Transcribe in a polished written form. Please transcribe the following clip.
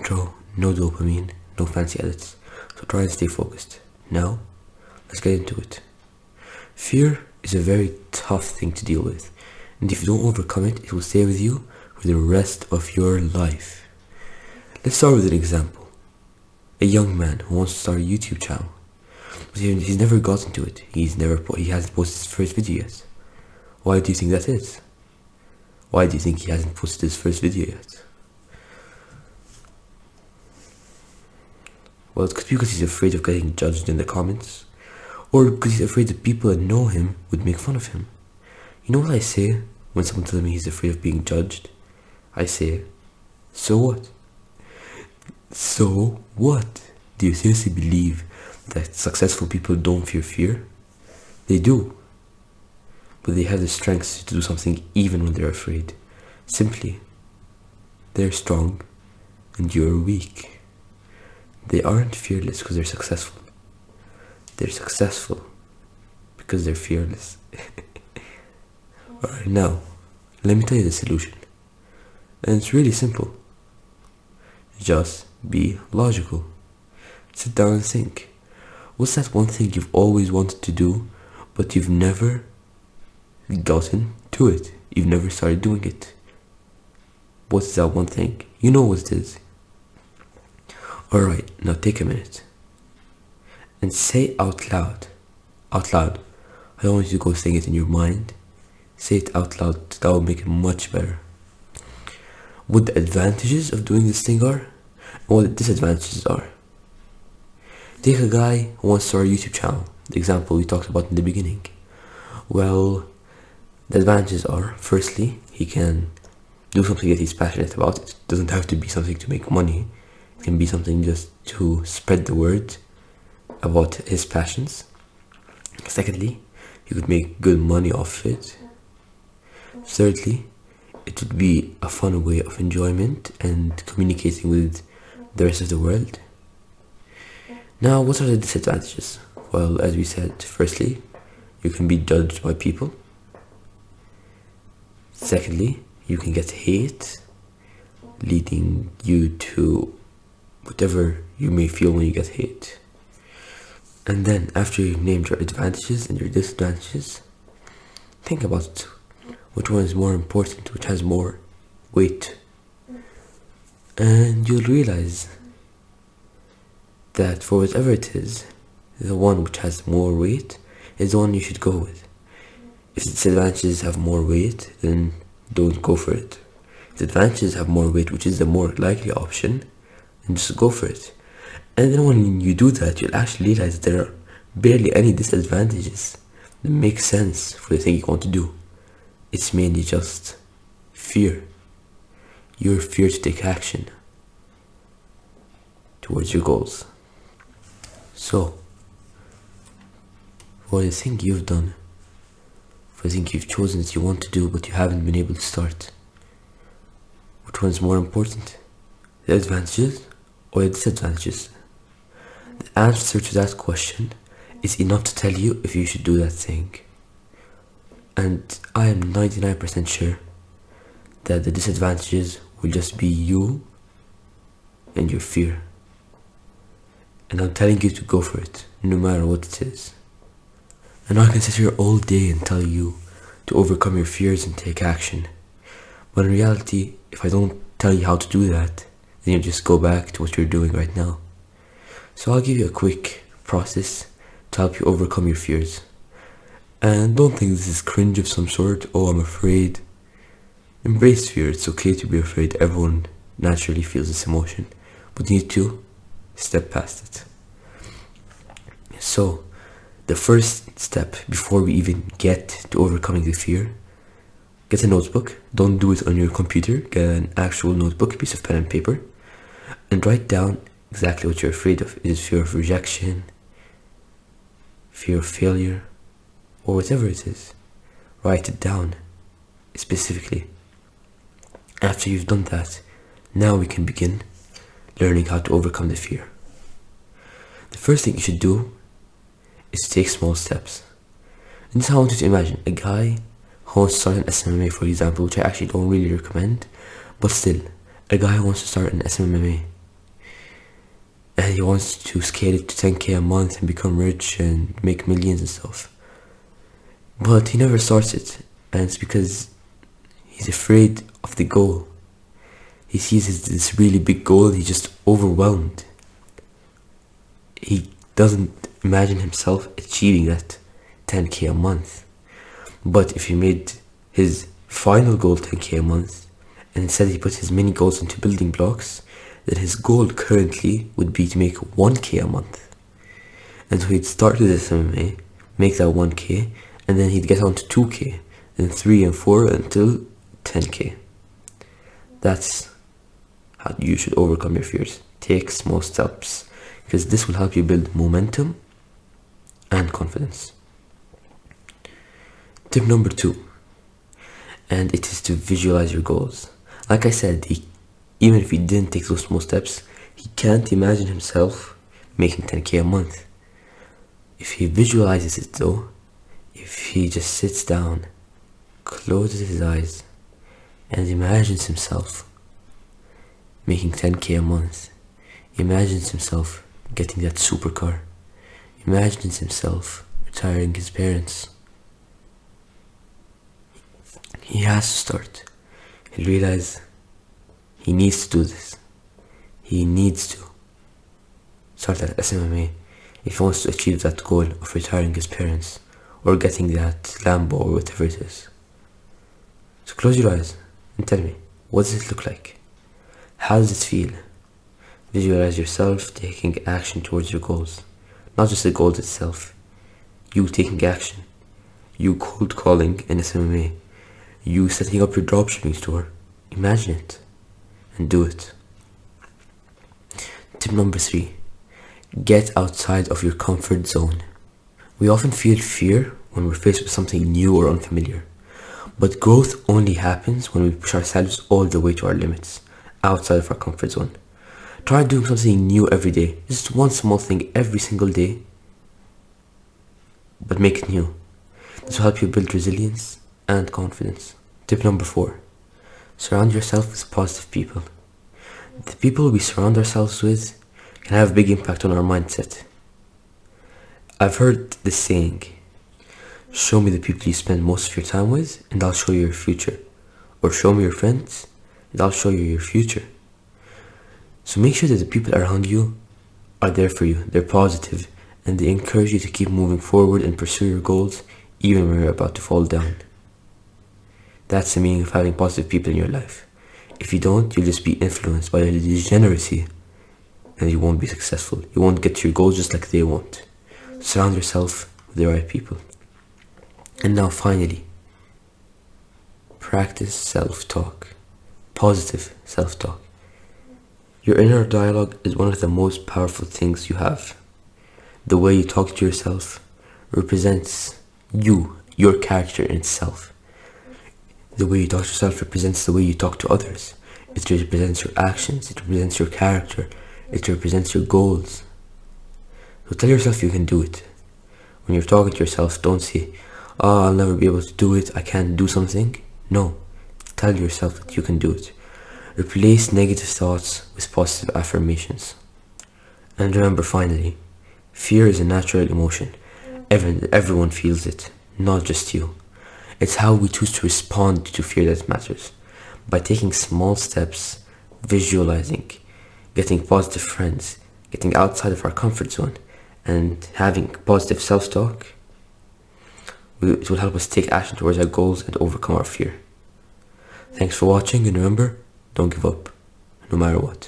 intro, no dopamine, no fancy edits, so try and stay focused. Now, let's get into it. Fear is a very tough thing to deal with, and if you don't overcome it, it will stay with you for the rest of your life. Let's start with an example. A young man who wants to start a YouTube channel, but he's never got into it. He hasn't posted his first video yet. Why do you think that is? Why do you think he hasn't posted his first video yet? Well, it's because he's afraid of getting judged in the comments, or because he's afraid that people that know him would make fun of him. You know what I say when someone tells me he's afraid of being judged? I say, so what? So what? Do you seriously believe that successful people don't fear? They do. But they have the strength to do something even when they're afraid. Simply, they're strong and you're weak. They aren't fearless because they're successful. They're successful because they're fearless. Alright, now, let me tell you the solution. And it's really simple. Just be logical. Sit down and think. What's that one thing you've always wanted to do, but you've never gotten to it? You've never started doing it. What's that one thing? You know what it is. Alright, now take a minute and say out loud. Out loud. I don't want you to go saying it in your mind. Say it out loud. That will make it much better. What the advantages of doing this thing are, and what the disadvantages are. Take a guy who wants to start a YouTube channel, the example we talked about in the beginning. Well, the advantages are, firstly, he can do something that he's passionate about. It doesn't have to be something to make money. It can be something just to spread the word about his passions. Secondly, he could make good money off it. Thirdly, it would be a fun way of enjoyment and communicating with the rest of the world. Now, what are the disadvantages? Well, as we said, firstly, you can be judged by people. Secondly, you can get hate, leading you to whatever you may feel when you get hate. And then, after you've named your advantages and your disadvantages, think about which one is more important, which has more weight. And you'll realize that for whatever it is, the one which has more weight is the one you should go with. If the disadvantages have more weight, then don't go for it. If the advantages have more weight, which is the more likely option, then just go for it. And then when you do that, you'll actually realize that there are barely any disadvantages that make sense for the thing you want to do. It's mainly just fear. Your fear to take action towards your goals. So, for the thing you've done, for the thing you've chosen that you want to do but you haven't been able to start, which one's more important? The advantages or the disadvantages? The answer to that question is enough to tell you if you should do that thing. And I am 99% sure that the disadvantages will just be you and your fear. And I'm telling you to go for it, no matter what it is. And I can sit here all day and tell you to overcome your fears and take action. But in reality, if I don't tell you how to do that, then you'll just go back to what you're doing right now. So I'll give you a quick process to help you overcome your fears. And don't think this is cringe of some sort. Oh, I'm afraid. Embrace fear. It's okay to be afraid. Everyone naturally feels this emotion. But you need to step past it. So, the first step before we even get to overcoming the fear, get a notebook. Don't do it on your computer. Get an actual notebook, a piece of pen and paper, and write down exactly what you're afraid of. Is it fear of rejection, fear of failure, or whatever it is? Write it down specifically. After you've done that, now we can begin learning how to overcome the fear. The first thing you should do is to take small steps. And this is how I want you to imagine a guy who wants to start an SMMA, for example, which I actually don't really recommend, but still, a guy who wants to start an SMMA. and he wants to scale it to 10k a month and become rich and make millions and stuff. But he never starts it, and it's because he's afraid of the goal. He sees this really big goal, he's just overwhelmed. He doesn't imagine himself achieving that 10k a month. But if he made his final goal 10k a month, and instead he put his mini goals into building blocks, then his goal currently would be to make 1k a month. And so he'd start with this MMA, make that 1k, and then he'd get on to 2k, then 3 and 4 until 10k. That's how you should overcome your fears. Take small steps, because this will help you build momentum and confidence. Tip number 2, and it is to visualize your goals. Like I said, even if he didn't take those small steps, he can't imagine himself making 10k a month. If he visualizes it though, if he just sits down, closes his eyes, and imagines himself making 10k a month, imagines himself getting that supercar, imagines himself retiring his parents, he has to start. He'll realize he needs to do this. He needs to start at SMMA if he wants to achieve that goal of retiring his parents or getting that Lambo or whatever it is. So close your eyes and tell me, what does it look like? How does it feel? Visualize yourself taking action towards your goals. Not just the goals itself. You taking action. You cold calling in SMMA. You setting up your dropshipping store. Imagine it and do it. Tip number 3, get outside of your comfort zone. We often feel fear when we're faced with something new or unfamiliar, but growth only happens when we push ourselves all the way to our limits, outside of our comfort zone. Try doing something new every day, just one small thing every single day, but make it new. This will help you build resilience and confidence. Tip number 4, surround yourself with positive people. The people we surround ourselves with can have a big impact on our mindset. I've heard this saying, show me the people you spend most of your time with and I'll show you your future. Or show me your friends and I'll show you your future. So make sure that the people around you are there for you, they're positive, and they encourage you to keep moving forward and pursue your goals even when you're about to fall down. That's the meaning of having positive people in your life. If you don't, you'll just be influenced by their degeneracy and you won't be successful. You won't get to your goals just like they won't. Surround yourself with the right people. And now finally, practice self-talk. Positive self-talk. Your inner dialogue is one of the most powerful things you have. The way you talk to yourself represents you, your character in itself. The way you talk to yourself represents the way you talk to others. It represents your actions, it represents your character, it represents your goals. So tell yourself you can do it. When you're talking to yourself, don't say, I'll never be able to do it, I can't do something. No, tell yourself that you can do it. Replace negative thoughts with positive affirmations. And remember finally, fear is a natural emotion. Everyone feels it, not just you. It's how we choose to respond to fear that matters. By taking small steps, visualizing, getting positive friends, getting outside of our comfort zone, and having positive self-talk, it will help us take action towards our goals and overcome our fear. Thanks for watching, and remember, don't give up, no matter what.